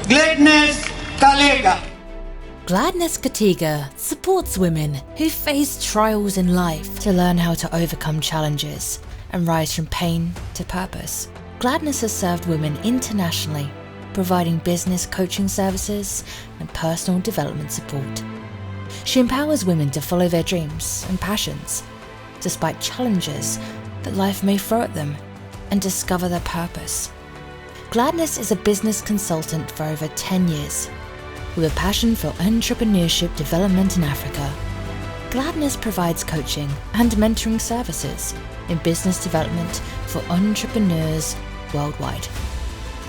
Gladness Kalega. Gladness Katiga supports women who face trials in life to learn how to overcome challenges and rise from pain to purpose. Gladness has served women internationally, providing business coaching services and personal development support. She empowers women to follow their dreams and passions, despite challenges that life may throw at them, and discover their purpose. Gladness is a business consultant for over 10 years, with a passion for entrepreneurship development in Africa. Gladness provides coaching and mentoring services in business development for entrepreneurs worldwide.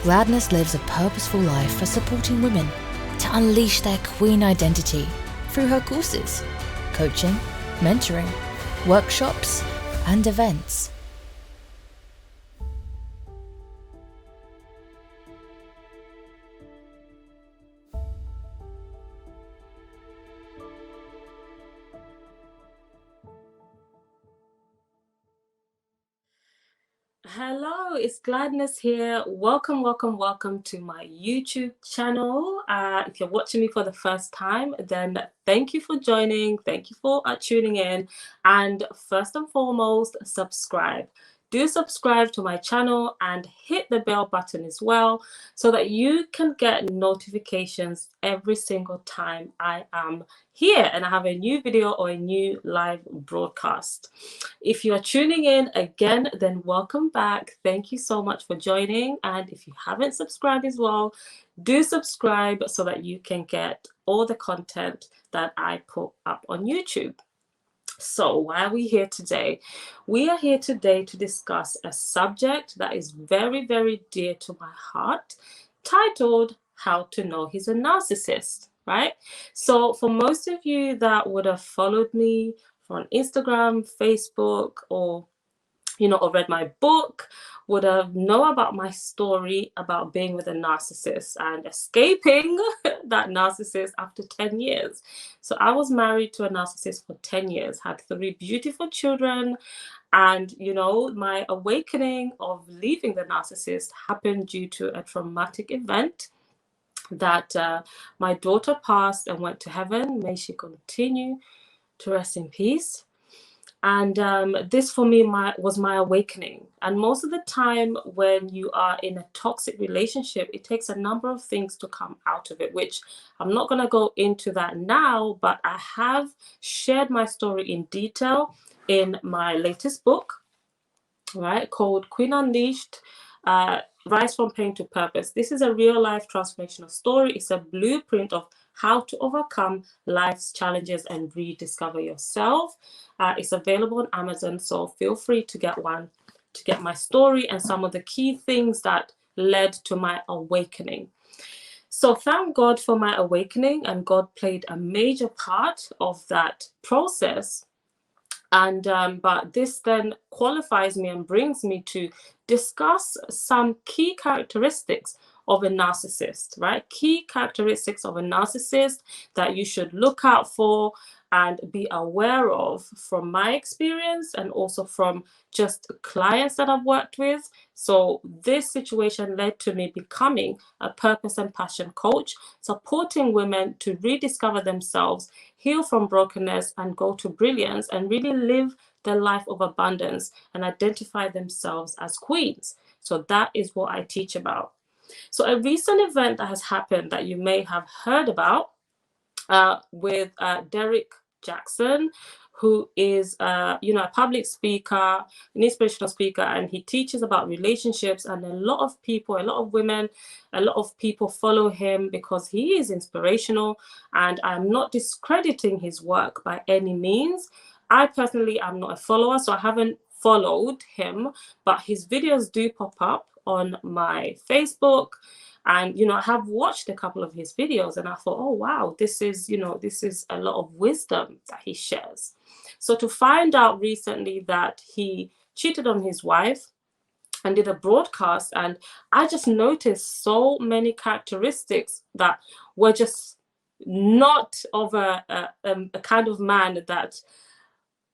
Gladness lives a purposeful life for supporting women to unleash their queen identity through her courses, coaching, mentoring, workshops, and events. Hello, it's Gladness here. Welcome to my YouTube channel. If you're watching me for the first time, then thank you for joining. Thank you for tuning in. And first and foremost, subscribe. Do subscribe to my channel and hit the bell button as well so that you can get notifications every single time I am here and I have a new video or a new live broadcast. If you are tuning in again, then welcome back. Thank you so much for joining. And if you haven't subscribed as well, do subscribe so that you can get all the content that I put up on YouTube. So why are we here today? We are here today to discuss a subject that is very, very dear to my heart, titled How to Know He's a Narcissist, right? So for most of you that would have followed me on Instagram, Facebook, or or read my book, would have know about my story about being with a narcissist and escaping that narcissist after 10 years. So I was married to a narcissist for 10 years, had 3 beautiful children, and my awakening of leaving the narcissist happened due to a traumatic event that my daughter passed and went to heaven. May she continue to rest in peace. And this for me was my awakening. And most of the time when you are in a toxic relationship, it takes a number of things to come out of it, which I'm not going to go into that now, but I have shared my story in detail in my latest book, right, called Queen Unleashed, Rise from Pain to Purpose. This is a real life transformational story. It's a blueprint of how to overcome life's challenges and rediscover yourself. It's available on Amazon, so feel free to get one to get my story and some of the key things that led to my awakening. So thank God for my awakening, and God played a major part of that process. And but this then qualifies me and brings me to discuss some key characteristics of a narcissist, right? Key characteristics of a narcissist that you should look out for and be aware of from my experience and also from just clients that I've worked with. So this situation led to me becoming a purpose and passion coach, supporting women to rediscover themselves, heal from brokenness, and go to brilliance and really live the life of abundance and identify themselves as queens. So that is what I teach about. So a recent event that has happened that you may have heard about with Derrick Jackson, who is a public speaker, an inspirational speaker, and he teaches about relationships. And a lot of people, a lot of women, a lot of people follow him because he is inspirational. And I'm not discrediting his work by any means. I personally am not a follower, so I haven't followed him, but his videos do pop up on my Facebook. And I have watched a couple of his videos and I thought, oh wow, this is a lot of wisdom that he shares. So to find out recently that he cheated on his wife and did a broadcast, and I just noticed so many characteristics that were just not of a kind of man that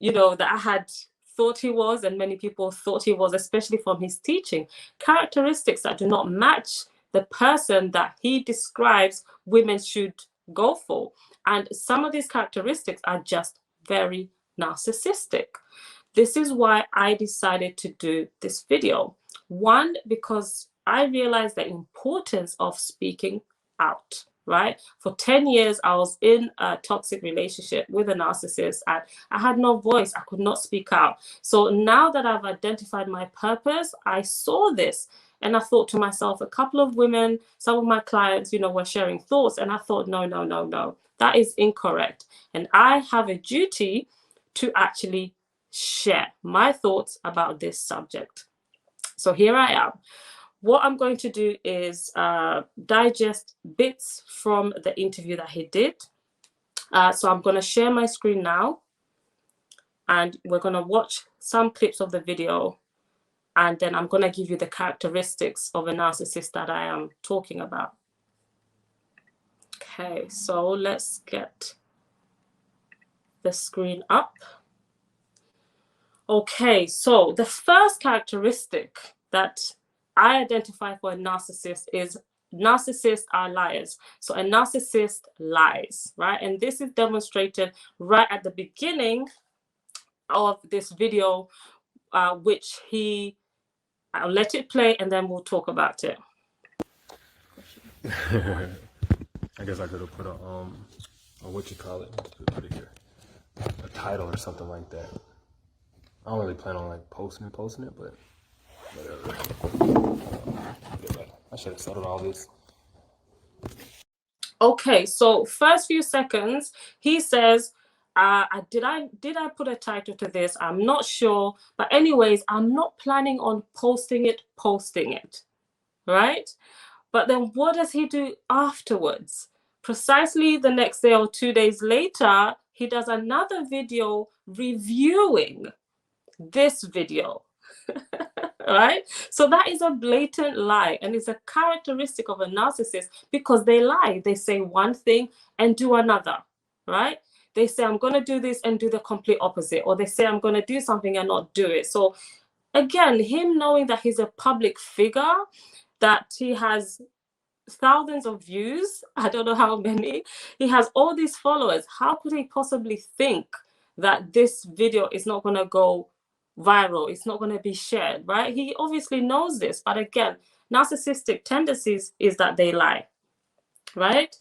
that I had thought he was, and many people thought he was, especially from his teaching. Characteristics that do not match the person that he describes women should go for. And some of these characteristics are just very narcissistic. This is why I decided to do this video. One, because I realized the importance of speaking out, right? For 10 years, I was in a toxic relationship with a narcissist and I had no voice. I could not speak out. So now that I've identified my purpose, I saw this and I thought to myself, a couple of women, some of my clients, were sharing thoughts, and I thought, no, that is incorrect. And I have a duty to actually share my thoughts about this subject. So here I am. What I'm going to do is digest bits from the interview that he did. So I'm going to share my screen now, and we're going to watch some clips of the video, and then I'm going to give you the characteristics of a narcissist that I am talking about. Okay, so let's get the screen up. Okay, so the first characteristic that I identify for a narcissist is narcissists are liars. So a narcissist lies, right? And this is demonstrated right at the beginning of this video, which I'll let it play and then we'll talk about it. I guess I could have put a what you call it? Put it here, a title or something like that. I don't really plan on like posting it, but whatever. I should have settled all this. Okay, so first few seconds, he says, did I put a title to this? I'm not sure, but anyways, I'm not planning on posting it, right? But then what does he do afterwards? Precisely the next day or 2 days later, he does another video reviewing this video. Right? So that is a blatant lie, and it's a characteristic of a narcissist because they lie. They say one thing and do another, right? They say, I'm going to do this and do the complete opposite, or they say, I'm going to do something and not do it. So again, him knowing that he's a public figure, that he has thousands of views, I don't know how many, he has all these followers. How could he possibly think that this video is not going to go viral, it's not going to be shared, right? He obviously knows this, but again, narcissistic tendencies is that they lie, right?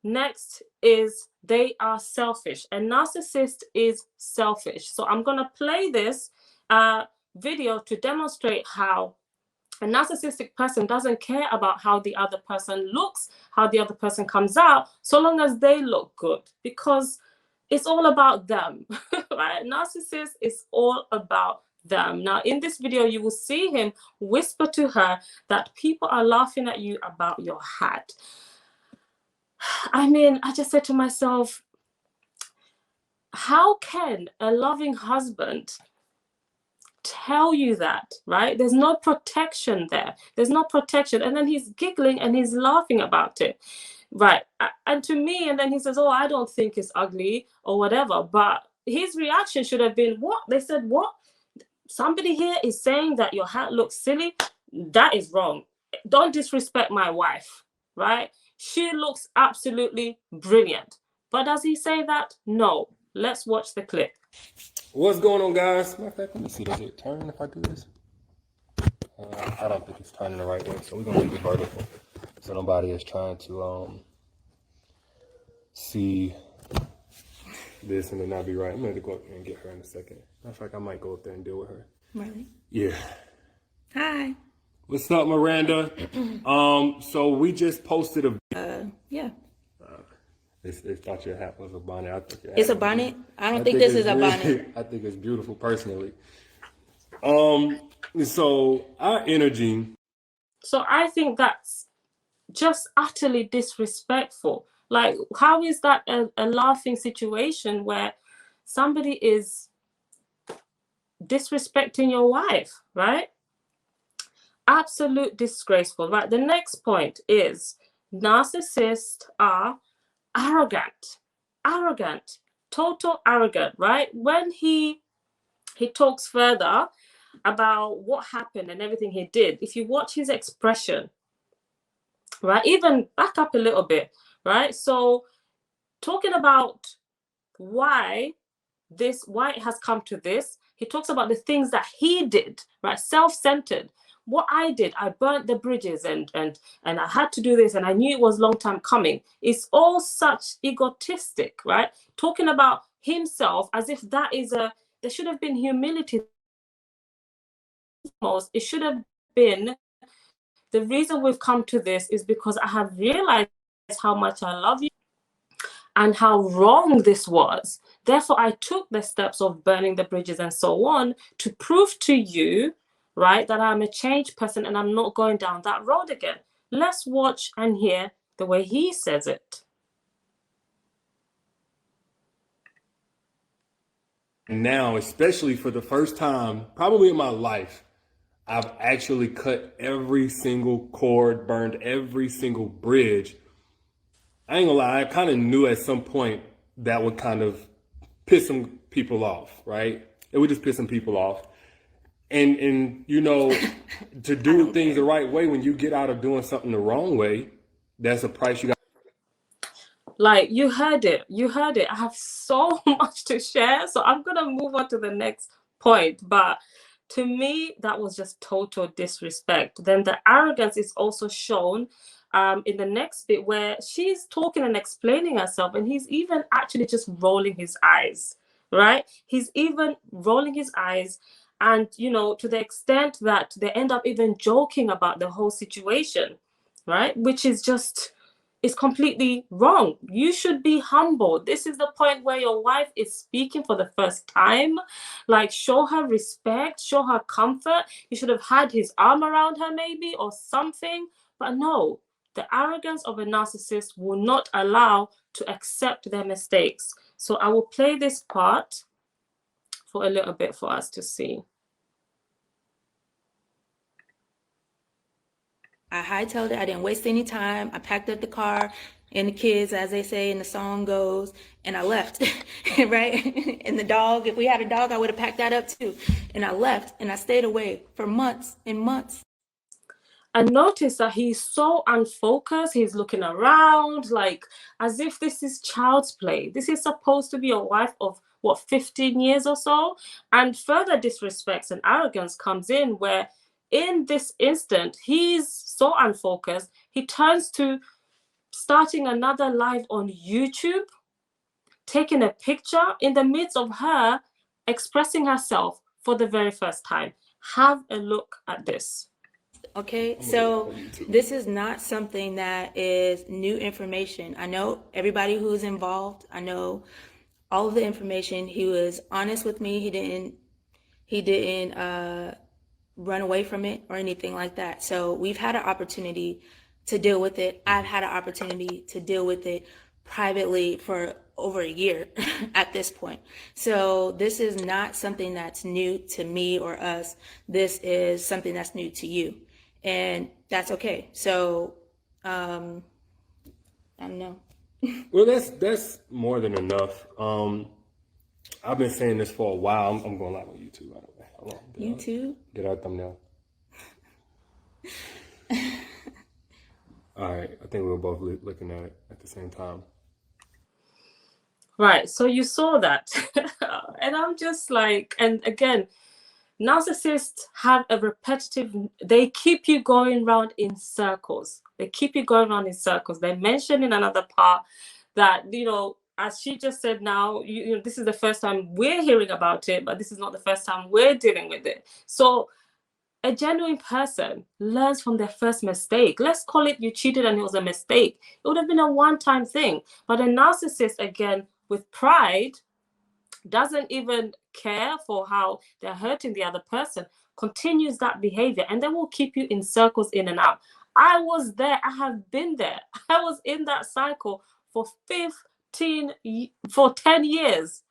Next is they are selfish. A narcissist is selfish. So I'm going to play this video to demonstrate how a narcissistic person doesn't care about how the other person looks, how the other person comes out, so long as they look good, because it's all about them, right? Narcissist is all about them. Now, in this video, you will see him whisper to her that people are laughing at you about your hat. I mean, I just said to myself, how can a loving husband tell you that, right? There's no protection there. There's no protection. And then he's giggling and he's laughing about it. Right. And to me, and then he says, oh, I don't think it's ugly or whatever. But his reaction should have been, what? They said, what? Somebody here is saying that your hat looks silly? That is wrong. Don't disrespect my wife, right? She looks absolutely brilliant. But does he say that? No. Let's watch the clip. What's going on, guys? Matter of fact, let me see. Does it turn if I do this? I don't think it's turning the right way, so we're going to leave it vertical. So nobody is trying to see this and then not be right. I'm going to go up there and get her in a second. Matter of fact, I might go up there and deal with her. Really? Yeah. Hi. What's up, Miranda? So we just posted a... Yeah. They thought your hat was a bonnet. I think It's a bonnet? I don't think this is a bonnet. I think it's beautiful, personally. So our energy... So I think that's just utterly disrespectful. Like, how is that a laughing situation where somebody is disrespecting your wife, right? Absolute disgraceful, right? The next point is narcissists are arrogant, total arrogant, right? When he talks further about what happened and everything he did, if you watch his expression, right? Even back up a little bit, right? So talking about why it has come to this, he talks about the things that he did, right? Self-centered. What I did, I burnt the bridges and I had to do this, and I knew it was long time coming. It's all such egotistic, right? Talking about himself as if that is there should have been humility. Most, it should have been, the reason we've come to this is because I have realized how much I love you and how wrong this was. Therefore, I took the steps of burning the bridges and so on to prove to you, right, that I'm a changed person and I'm not going down that road again. Let's watch and hear the way he says it. Now, especially for the first time, probably in my life, I've actually cut every single cord, burned every single bridge. I ain't gonna lie, I kind of knew at some point that would kind of piss some people off, right? It would just piss some people off. And you know, to do things the right way, when you get out of doing something the wrong way, that's a price you got. Like, you heard it. I have so much to share, so I'm gonna move on to the next point. But to me, that was just total disrespect. Then the arrogance is also shown in the next bit, where she's talking and explaining herself, and he's even actually just rolling his eyes, right? He's even rolling his eyes, and you know, to the extent that they end up even joking about the whole situation, right? Which is just, is completely wrong. You should be humble. This is the point where your wife is speaking for the first time. Like, show her respect, show her comfort. You should have had his arm around her maybe, or something. But no, the arrogance of a narcissist will not allow to accept their mistakes. So I will play this part for a little bit for us to see. I hightailed it. I didn't waste any time. I packed up the car and the kids, as they say in the song goes, and I left, right? And the dog, if we had a dog, I would have packed that up too. And I left, and I stayed away for months and months. And notice that he's so unfocused. He's looking around like as if this is child's play. This is supposed to be a wife of, what, 15 years or so? And further disrespects and arrogance comes in, where in this instant, he's so unfocused, he turns to starting another live on YouTube, taking a picture in the midst of her expressing herself for the very first time. Have a look at this. Okay, so this is not something that is new information. I know everybody who's involved. I know all of the information. He was honest with me. He didn't run away from it or anything like that. So we've had an opportunity to deal with it. I've had an opportunity to deal with it privately for over a year at this point. So this is not something that's new to me or us. This is something that's new to you. And that's okay. So, I don't know. Well, that's more than enough. I've been saying this for a while. I'm going live on YouTube, by the way. Hold on. YouTube? Get our thumbnail. All right. I think we were both looking at it at the same time. Right. So you saw that. And I'm just like, and again, narcissists have a repetitive, they keep you going round in circles. They keep you going around in circles. They mentioned in another part that, you know, as she just said now, you know, this is the first time we're hearing about it, but this is not the first time we're dealing with it. So a genuine person learns from their first mistake. Let's call it you cheated and it was a mistake. It would have been a one-time thing. But a narcissist, again, with pride, doesn't even care for how they're hurting the other person, continues that behavior, and they will keep you in circles in and out. I was there. I have been there. I was in that cycle for 10 years,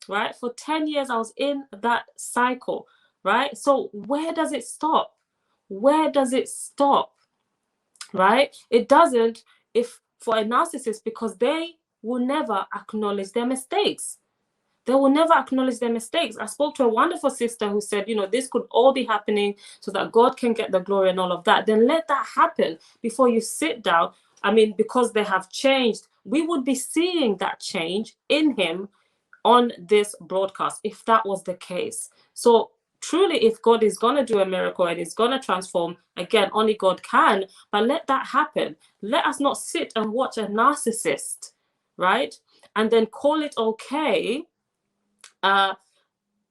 right? For 10 years, I was in that cycle, right? So where does it stop? Where does it stop, right? It doesn't, if for a narcissist, because they will never acknowledge their mistakes. they will never acknowledge their mistakes. I spoke to a wonderful sister who said, this could all be happening so that God can get the glory and all of that. Then let that happen before you sit down. I mean, because they have changed, we would be seeing that change in him on this broadcast if that was the case. So truly, if God is going to do a miracle and is going to transform, again, only God can, but let that happen. Let us not sit and watch a narcissist, right? And then call it okay.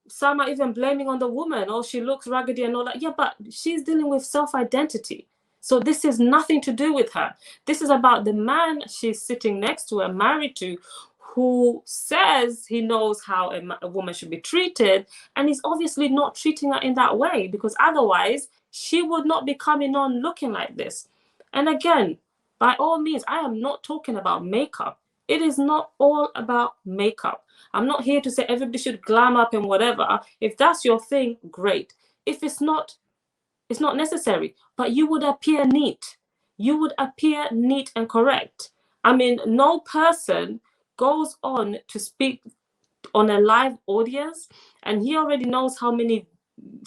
Some are even blaming on the woman. Oh, she looks raggedy and all that. Yeah, but she's dealing with self-identity. So this is nothing to do with her. This is about the man she's sitting next to and married to, who says he knows how a woman should be treated, and he's obviously not treating her in that way, because otherwise she would not be coming on looking like this. And again, by all means, I am not talking about makeup. It is not all about makeup. I'm not here to say everybody should glam up and whatever. If that's your thing, great. If it's not, it's not necessary. But you would appear neat. You would appear neat and correct. I mean, no person goes on to speak on a live audience and he already knows how many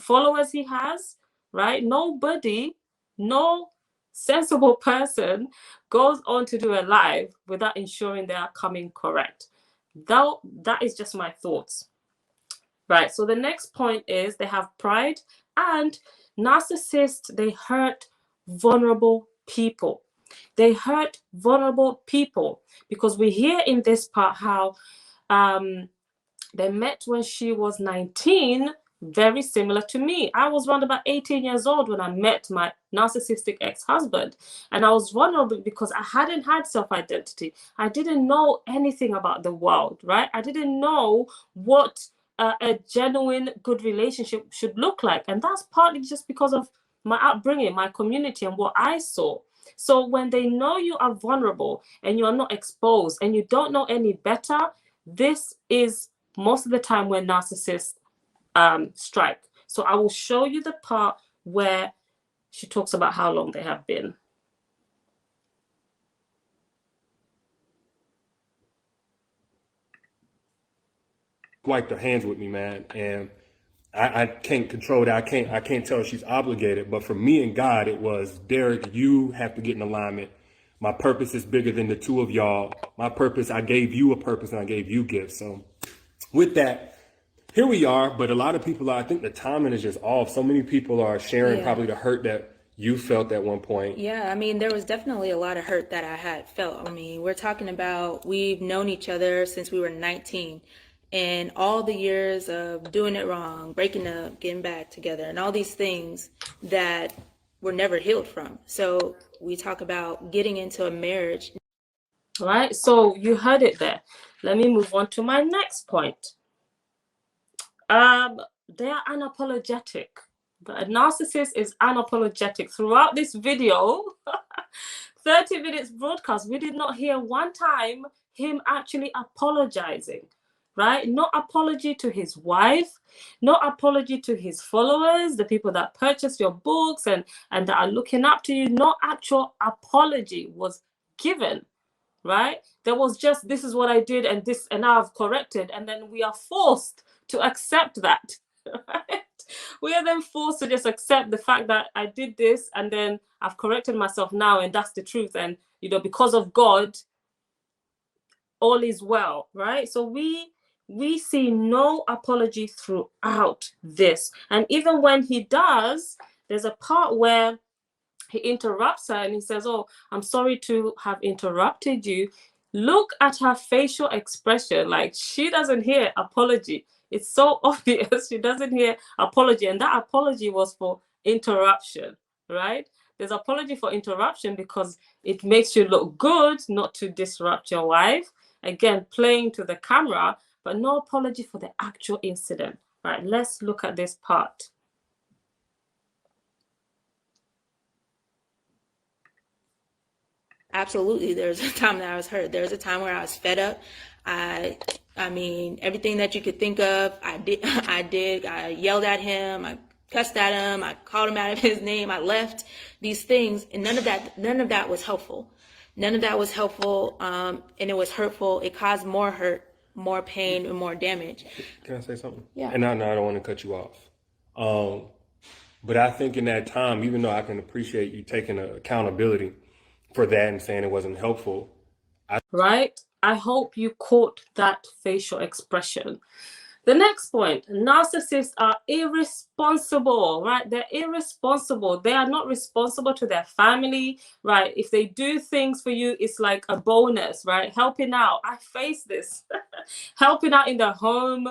followers he has, right? Nobody, no sensible person goes on to do a live without ensuring they are coming correct. Though that is just my thoughts, right? So the next point is they have pride, and narcissists, they hurt vulnerable people. They hurt vulnerable people because we hear in this part how they met when she was 19, very similar to me. I was around about 18 years old when I met my narcissistic ex-husband, and I was vulnerable because I hadn't had self-identity. I didn't know anything about the world, right? I didn't know what a genuine good relationship should look like, and that's partly just because of my upbringing, my community, and what I saw. So when they know you are vulnerable and you are not exposed and you don't know any better, this is most of the time when narcissists strike. So I will show you the part where she talks about how long they have been. Wipe their hands with me, man, and I can't control that. I can't tell she's obligated, but for me and God, it was, Derrick, you have to get in alignment. My purpose is bigger than the two of y'all. My purpose, I gave you a purpose and I gave you gifts. So with that, here we are. But a lot of people, I think the timing is just off. So many people are sharing probably the hurt that you felt at one point. Yeah, I mean, there was definitely a lot of hurt that I had felt. I mean, we're talking about, we've known each other since we were 19. And all the years of doing it wrong, breaking up, getting back together, and all these things that were never healed from. So we talk about getting into a marriage. Right, so you heard it there. Let me move on to my next point. They are unapologetic. A narcissist is unapologetic. Throughout this video, 30 minutes broadcast, we did not hear one time him actually apologizing. Right? No apology to his wife, no apology to his followers, the people that purchase your books and that are looking up to you. No actual apology was given, right? There was just, this is what I did and this, and now I've corrected. And then we are forced to accept that, right? We are then forced to just accept the fact that I did this and then I've corrected myself now and that's the truth. And, because of God, all is well, right? So we see no apology throughout this. And even when he does, there's a part where he interrupts her and he says, oh, I'm sorry to have interrupted you. Look at her facial expression. Like, she doesn't hear apology. It's so obvious she doesn't hear apology. And that apology was for interruption, right? There's apology for interruption because it makes you look good, not to disrupt your wife. Again, playing to the camera, but no apology for the actual incident. Right, let's look at this part. Absolutely, there's a time that I was hurt. There's a time where I was fed up. I mean, everything that you could think of, I did. I yelled at him. I cussed at him. I called him out of his name. I left these things, and none of that was helpful. None of that was helpful, and it was hurtful. It caused more hurt more pain and more damage. Can I say something? Yeah. And I don't want to cut you off. But I think in that time, even though I can appreciate you taking accountability for that and saying it wasn't helpful. Right? I hope you caught that facial expression. The next point, narcissists are irresponsible, right? They're irresponsible. They are not responsible to their family, right? If they do things for you, it's like a bonus, right? Helping out. I face this. Helping out in the home,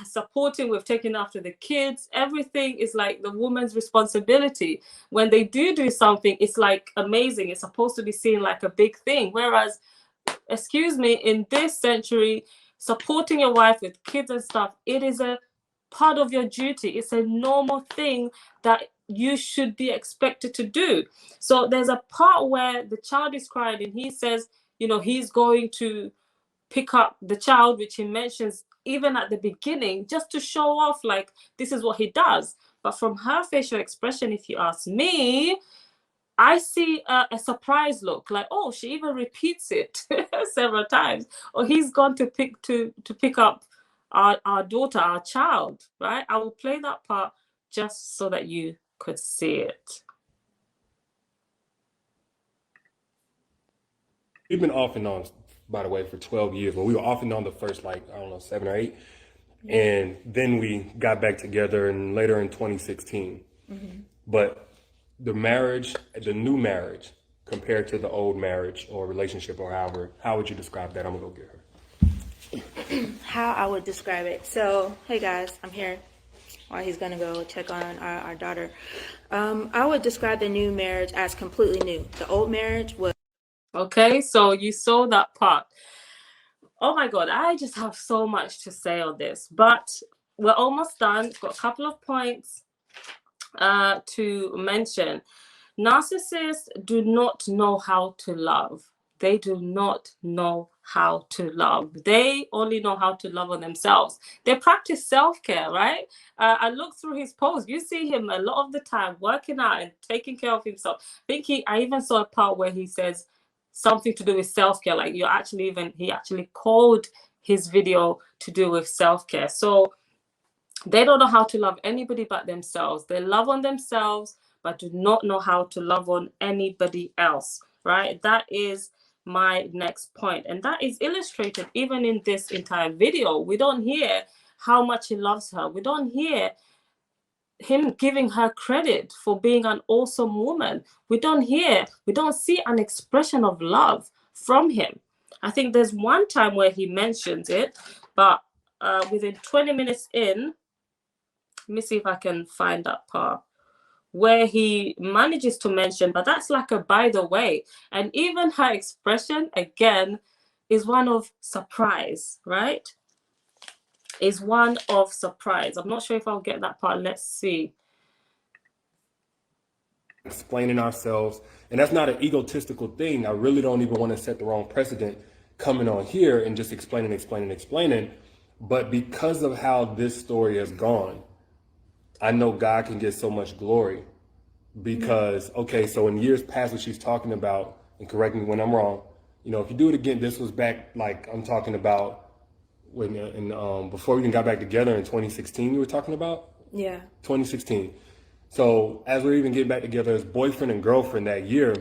supporting with taking after the kids. Everything is like the woman's responsibility. When they do something, it's like amazing. It's supposed to be seen like a big thing. Whereas, excuse me, in this century, supporting your wife with kids and stuff, it is a part of your duty. It's a normal thing that you should be expected to do. So there's a part where the child is crying and he says, he's going to pick up the child, which he mentions even at the beginning, just to show off, like, this is what he does. But from her facial expression, if you ask me, I see a surprise look, like, oh, she even repeats it several times. Or he's gone to pick up our daughter, our child, right? I will play that part just so that you could see it. We've been off and on, by the way, for 12 years. Well, we were off and on the first, 7 or 8. And then we got back together and later in 2016. Mm-hmm. But the marriage, the new marriage, compared to the old marriage or relationship or however, how would you describe that? I'm going to go get her. How I would describe it. So, hey guys, I'm here while he's going to go check on our daughter. I would describe the new marriage as completely new. The old marriage was... Okay, so you saw that part. Oh my God, I just have so much to say on this, but we're almost done. Got a couple of points to mention. Narcissists do not know how to love. They do not know how to love. They only know how to love on themselves. They practice self-care, right? I look through his posts. You see him a lot of the time working out and taking care of himself. I even saw a part where he says something to do with self-care. Like he actually called his video to do with self-care. So they don't know how to love anybody but themselves. They love on themselves, but do not know how to love on anybody else, right? That is my next point. And that is illustrated even in this entire video. We don't hear how much he loves her. We don't hear him giving her credit for being an awesome woman. We don't see an expression of love from him. I think there's one time where he mentions it, but within 20 minutes in, let me see if I can find that part where he manages to mention, but that's like a by the way. And even her expression, again, is one of surprise, right? Is one of surprise. I'm not sure if I'll get that part. Let's see. Explaining ourselves, and that's not an egotistical thing. I really don't even want to set the wrong precedent coming on here and just explaining. But because of how this story has gone, I know God can get so much glory because, okay, so in years past, what she's talking about, and correct me when I'm wrong, if you do it again, this was back, like I'm talking about when, before we even got back together in 2016, you were talking about? Yeah. 2016. So as we're even getting back together as boyfriend and girlfriend that year.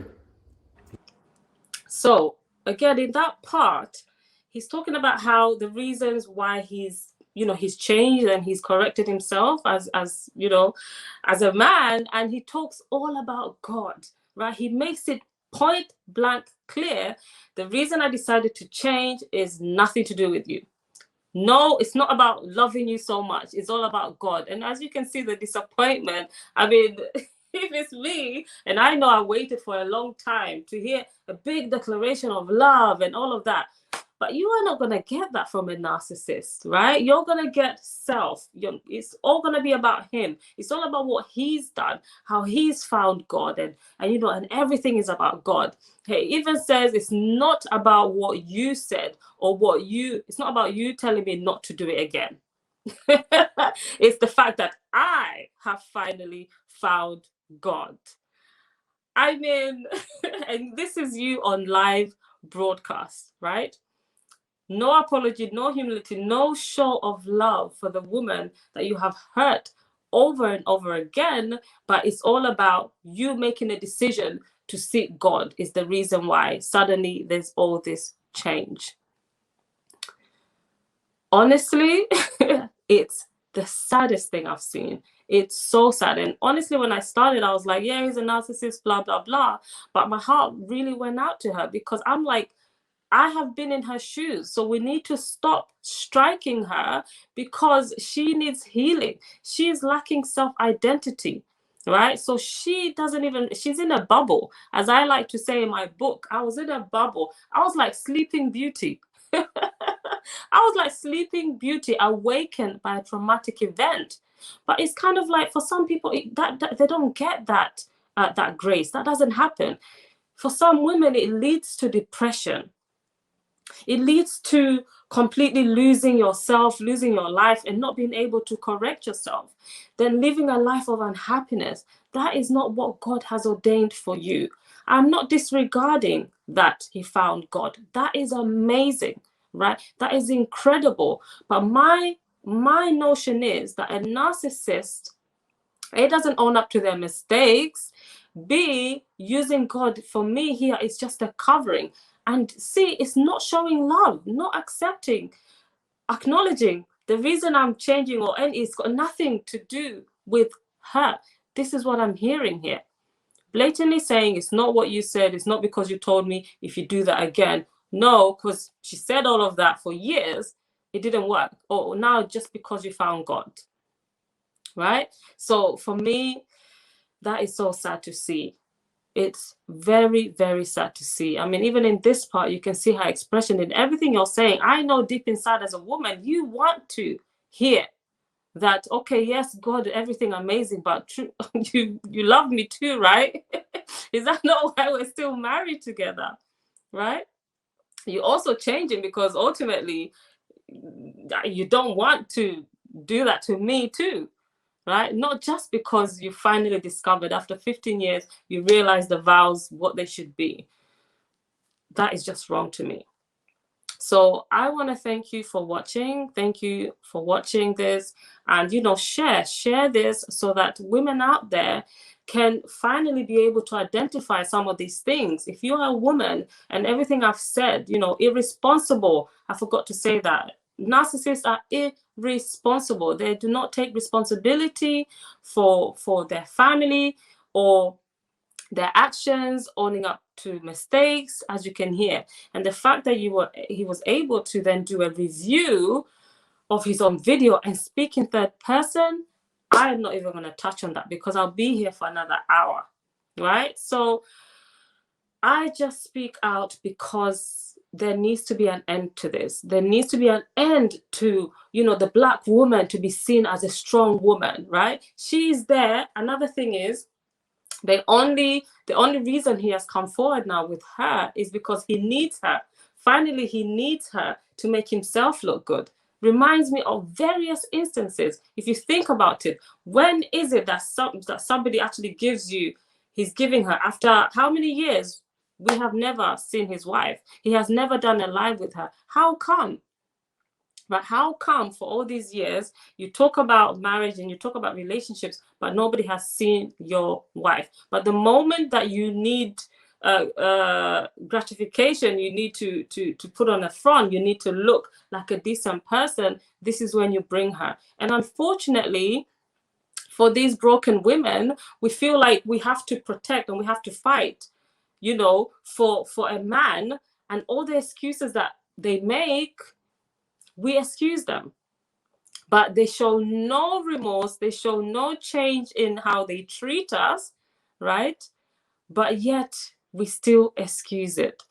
So again, in that part, he's talking about how the reasons why he's changed and he's corrected himself as a man, and he talks all about God, right? He makes it point blank clear. The reason I decided to change is nothing to do with you. No, it's not about loving you so much. It's all about God. And as you can see, the disappointment, I mean, if it's me, and I know I waited for a long time to hear a big declaration of love and all of that, but you are not going to get that from a narcissist, right? You're going to get self. It's all going to be about him. It's all about what he's done, how he's found God, and everything is about God. He even says it's not about what you said or it's not about you telling me not to do it again. It's the fact that I have finally found God. I mean, and this is you on live broadcast, right? no apology, no humility, no show of love for the woman that you have hurt over and over again. But it's all about you making a decision to seek God is the reason why suddenly there's all this change. Honestly, it's the saddest thing I've seen. It's so sad. And honestly, when I started, I was like, yeah, he's a narcissist, blah, blah, blah. But my heart really went out to her because I'm like, I have been in her shoes. So we need to stop striking her because she needs healing. She is lacking self-identity, right? So she doesn't even, she's in a bubble. As I like to say in my book, I was in a bubble. I was like Sleeping Beauty. I was like Sleeping Beauty, awakened by a traumatic event. But it's kind of like for some people that they don't get that that grace. That doesn't happen. For some women, it leads to depression. It leads to completely losing yourself, losing your life, and not being able to correct yourself. Then living a life of unhappiness. That is not what God has ordained for you. I'm not disregarding that he found God. That is amazing, right? That is incredible. But my notion is that a narcissist, A, doesn't own up to their mistakes. B, using God, for me here, is just a covering. And C, it's not showing love, not accepting, acknowledging. The reason I'm changing or end it's got nothing to do with her. This is what I'm hearing here. Blatantly saying it's not what you said. It's not because you told me if you do that again. No, because she said all of that for years. It didn't work. Or now just because you found God. Right? So for me, that is so sad to see. It's very, very sad to see. I mean, even in this part, you can see her expression in everything you're saying. I know deep inside as a woman, you want to hear that, okay, yes, God, everything amazing, but true, you love me too, right? Is that not why we're still married together, right? You're also changing because ultimately you don't want to do that to me too. Right? Not just because you finally discovered after 15 years, you realize the vows, what they should be. That is just wrong to me. So I want to thank you for watching. Thank you for watching this. And, share this so that women out there can finally be able to identify some of these things. If you're a woman and everything I've said, irresponsible, I forgot to say that. Narcissists are irresponsible. They do not take responsibility for their family or their actions, owning up to mistakes, as you can hear. And the fact that he was able to then do a review of his own video and speak in third person, I'm not even going to touch on that because I'll be here for another hour, right? So I just speak out because there needs to be an end to this. There needs to be an end to, the Black woman to be seen as a strong woman, right? She's there. Another thing is, the only reason he has come forward now with her is because he needs her. Finally, he needs her to make himself look good. Reminds me of various instances. If you think about it, when is it that somebody actually gives you, he's giving her after how many years? We have never seen his wife. He has never done a live with her. How come? But how come for all these years you talk about marriage and you talk about relationships, but nobody has seen your wife? But the moment that you need gratification, you need to put on a front, you need to look like a decent person, this is when you bring her. And unfortunately, for these broken women, we feel like we have to protect and we have to fight, for a man, and all the excuses that they make, we excuse them, but they show no remorse. They show no change in how they treat us, right? But yet we still excuse it.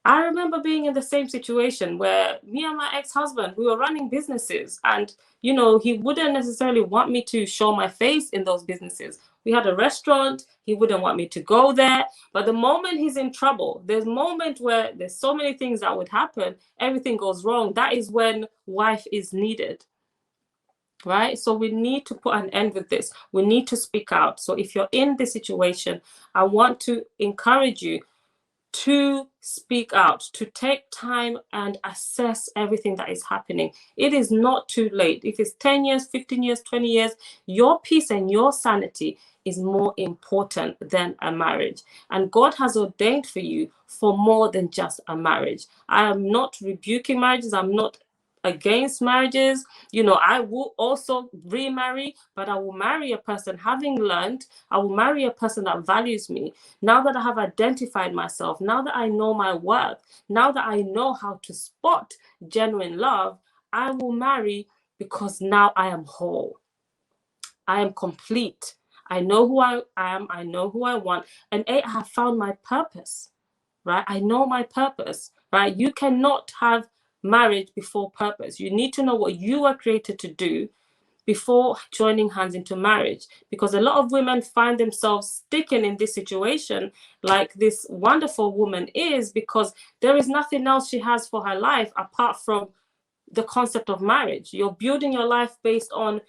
I remember being in the same situation where me and my ex-husband, we were running businesses and, he wouldn't necessarily want me to show my face in those businesses. We had a restaurant. He wouldn't want me to go there. But the moment he's in trouble, there's a moment where there's so many things that would happen. Everything goes wrong. That is when wife is needed, right? So we need to put an end with this. We need to speak out. So if you're in this situation, I want to encourage you, to speak out, to take time and assess everything that is happening. It is not too late. If it's 10 years, 15 years, 20 years, your peace and your sanity is more important than a marriage. And God has ordained for you for more than just a marriage. I am not rebuking marriages. I'm not against marriages. You know, I will also remarry, but I will marry a person having learned. I will marry a person that values me. Now that I have identified myself, now that I know my worth, now that I know how to spot genuine love, I will marry because now I am whole. I am complete. I know who I am. I know who I want. And I have found my purpose, right? I know my purpose, right? You cannot have marriage before purpose. You need to know what you were created to do before joining hands into marriage, because a lot of women find themselves sticking in this situation like this wonderful woman is, because there is nothing else she has for her life apart from the concept of marriage. You're building your life based on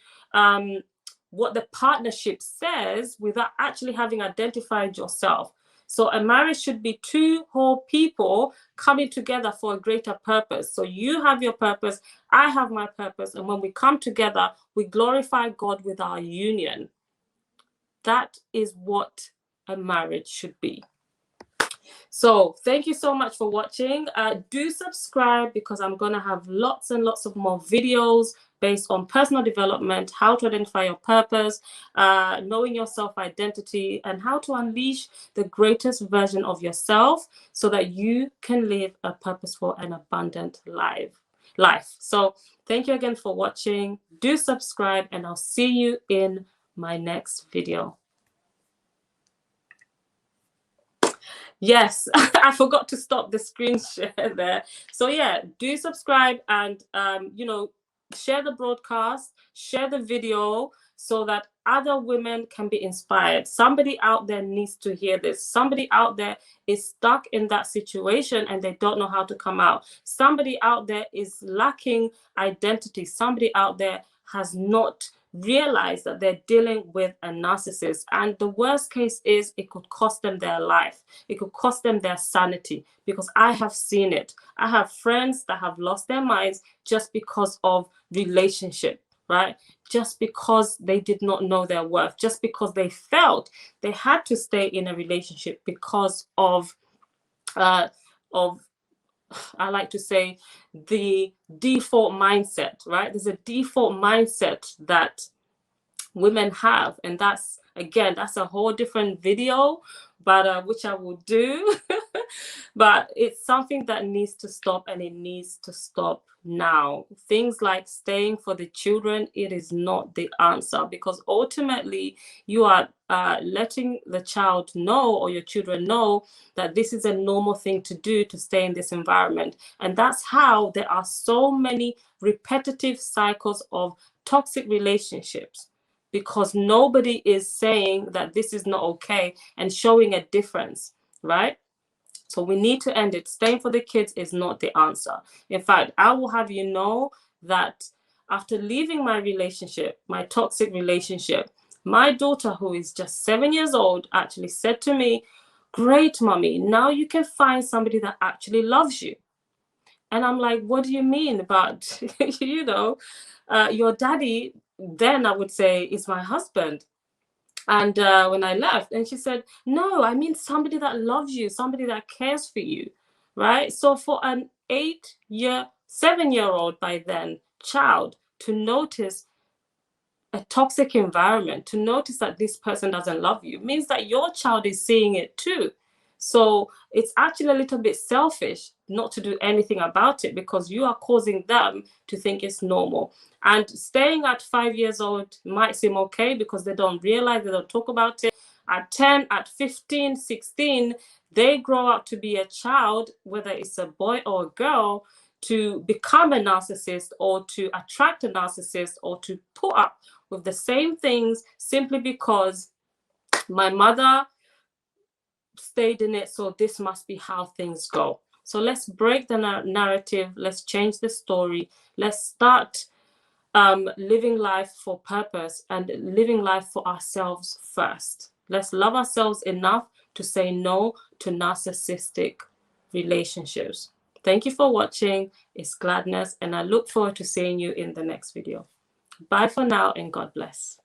what the partnership says without actually having identified yourself. So a marriage should be two whole people coming together for a greater purpose. So you have your purpose, I have my purpose, and when we come together, we glorify God with our union. That is what a marriage should be. So thank you so much for watching. Do subscribe, because I'm going to have lots and lots of more videos based on personal development, how to identify your purpose, knowing your self-identity, and how to unleash the greatest version of yourself so that you can live a purposeful and abundant life. So thank you again for watching. Do subscribe, and I'll see you in my next video. Yes, I forgot to stop the screen share there. So yeah, do subscribe and, you know, share the broadcast, share the video so that other women can be inspired. Somebody out there needs to hear this. Somebody out there is stuck in that situation and they don't know how to come out. Somebody out there is lacking identity. Somebody out there has not realize that they're dealing with a narcissist, and the worst case is it could cost them their life. It could cost them their sanity, because I have seen it. I have friends that have lost their minds just because of relationship, right? Just because they did not know their worth, just because they felt they had to stay in a relationship because of I like to say the default mindset, right? There's a default mindset that women have, and that's, again, that's a whole different video, but which I will do. But it's something that needs to stop, and it needs to stop now. Things like staying for the children, it is not the answer, because ultimately you are letting the child know, or your children know, that this is a normal thing to do, to stay in this environment. And that's how there are so many repetitive cycles of toxic relationships, because nobody is saying that this is not okay and showing a difference, right? So we need to end it. Staying for the kids is not the answer. In fact, I will have you know that after leaving my relationship, my toxic relationship, my daughter, who is just 7 years old, actually said to me, "Great, mommy, now you can find somebody that actually loves you." And I'm like, "What do you mean?" But, you know, your daddy, then I would say, is my husband. And when I left, and she said, "No, I mean somebody that loves you, somebody that cares for you," right? So for an 7-year-old by then child to notice a toxic environment, to notice that this person doesn't love you, means that your child is seeing it too. So it's actually a little bit selfish not to do anything about it, because you are causing them to think it's normal. And staying at 5 years old might seem okay, because they don't realize, they don't talk about it. At 10, at 15, 16, they grow up to be a child, whether it's a boy or a girl, to become a narcissist, or to attract a narcissist, or to put up with the same things simply because my mother stayed in it, so this must be how things go. So let's break the narrative. Let's change the story. Let's start living life for purpose and living life for ourselves first. Let's love ourselves enough to say no to narcissistic relationships. Thank you for watching. It's Gladness, and I look forward to seeing you in the next video. Bye for now, and God bless.